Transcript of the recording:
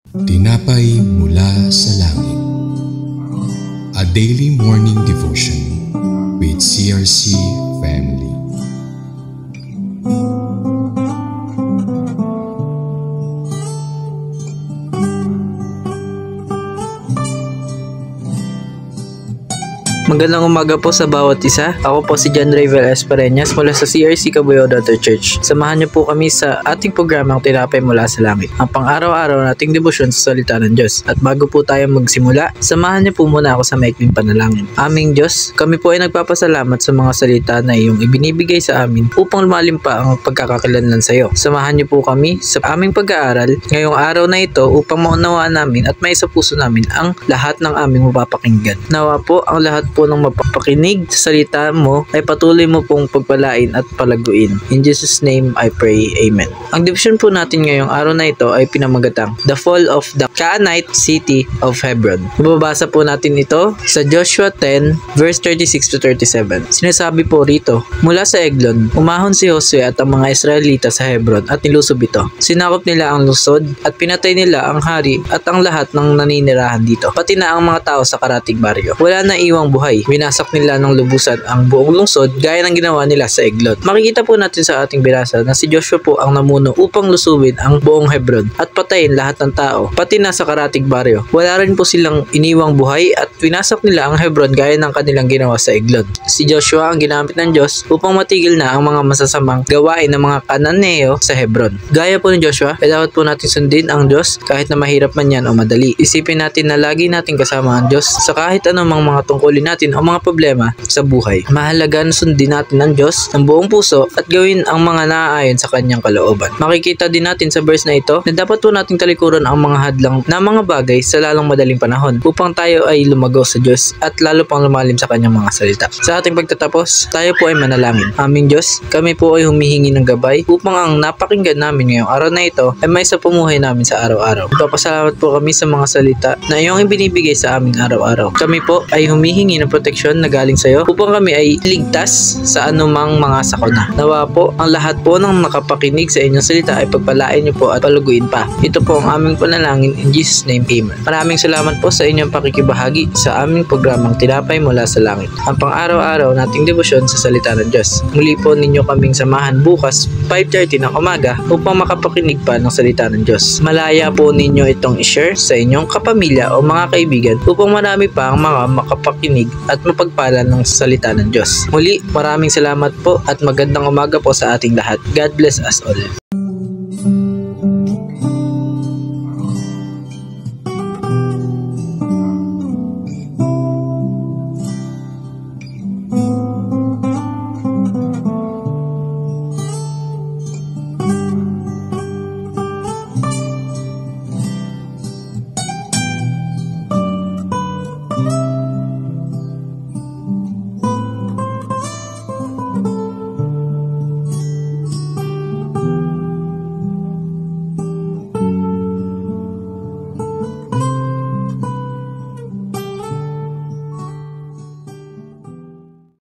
Tinapay mula sa langit. A daily morning devotion with CRC family. Magandang umaga po sa bawat isa. Ako po si John Rayvel Espereñas mula sa CRC Cabuyao Daughter Church. Samahan niyo po kami sa ating programang Tinapay Mula sa Langit, ang pang-araw-araw nating debosyon sa salita ng Diyos. At bago po tayo magsimula, samahan niyo po muna ako sa maikling panalangin. Aming Diyos, kami po ay nagpapasalamat sa mga salita na iyong ibinibigay sa amin upang lumalim pa ang pagkakakilanlan sa iyo. Samahan niyo po kami sa aming pag-aaral ngayong araw na ito upang maunawaan namin at may sa puso namin ang lahat ng aming mapapakinggan. Nawa po ang lahat po ng mapapakinig sa salita mo ay patuloy mo pong pagpalain at palaguin. In Jesus' name I pray, Amen. Ang devotion po natin ngayong araw na ito ay pinamagatang The Fall of the Canaanite City of Hebron. Mababasa po natin ito sa Joshua 10 verse 36 to 37. Sinasabi po rito, mula sa Eglon, umahon si Josue at ang mga Israelita sa Hebron at nilusob ito. Sinakop nila ang lungsod at pinatay nila ang hari at ang lahat ng naninirahan dito, pati na ang mga tao sa karatig baryo. Wala na iwang buhay. Winasak nila ng lubusan ang buong lungsod gaya ng ginawa nila sa Eglon. Makikita po natin sa ating binasa na si Joshua po ang namuno upang lusubin ang buong Hebron at patayin lahat ng tao, pati na sa karatig baryo. Wala rin po silang iniwang buhay at winasak nila ang Hebron gaya ng kanilang ginawa sa Eglon. Si Joshua ang ginamit ng Diyos upang matigil na ang mga masasamang gawain ng mga Kananeo sa Hebron. Gaya po ni Joshua, dapat po natin sundin ang Diyos kahit na mahirap man yan o madali. Isipin natin na lagi natin kasama ang Diyos sa kahit anumang mga tungkulin natin o mga problema sa buhay. Mahalaga na sundin natin ang Diyos ng buong puso at gawin ang mga naaayon sa kanyang kalooban. Makikita din natin sa verse na ito na dapat po nating talikuran ang mga hadlang na mga bagay sa lalong madaling panahon upang tayo ay lumago sa Diyos at lalo pang lumalim sa kanyang mga salita. Sa ating pagtatapos, tayo po ay manalangin. Aming Diyos, kami po ay humihingi ng gabay upang ang napakinggan namin ngayong araw na ito ay may sa pumuhay namin sa araw-araw. Nagpapasalamat po kami sa mga salita na iyong ibinibigay sa aming araw-araw. Kami po ay humihingi ng proteksyon na galing sa iyo upang kami ay ligtas sa anumang mga sakuna. Nawa po ang lahat po ng nakapakinig sa inyong salita ay pagpalain niyo po at paluguin pa. Ito po ang aming panalangin in Jesus' name, Amen. Maraming salamat po sa inyong pakikibahagi sa aming programang Tinapay Mula sa Langit, ang pang-araw-araw nating debosyon sa salita ng Diyos. Muli po ninyo kaming samahan bukas 5:30 ng umaga upang makapakinig pa ng salita ng Diyos. Malaya po ninyo itong i-share sa inyong kapamilya o mga kaibigan upang marami pa ang mga makapakinig at mapagpala ng salita ng Diyos. Muli, maraming salamat po at magandang umaga po sa ating lahat. God bless us all.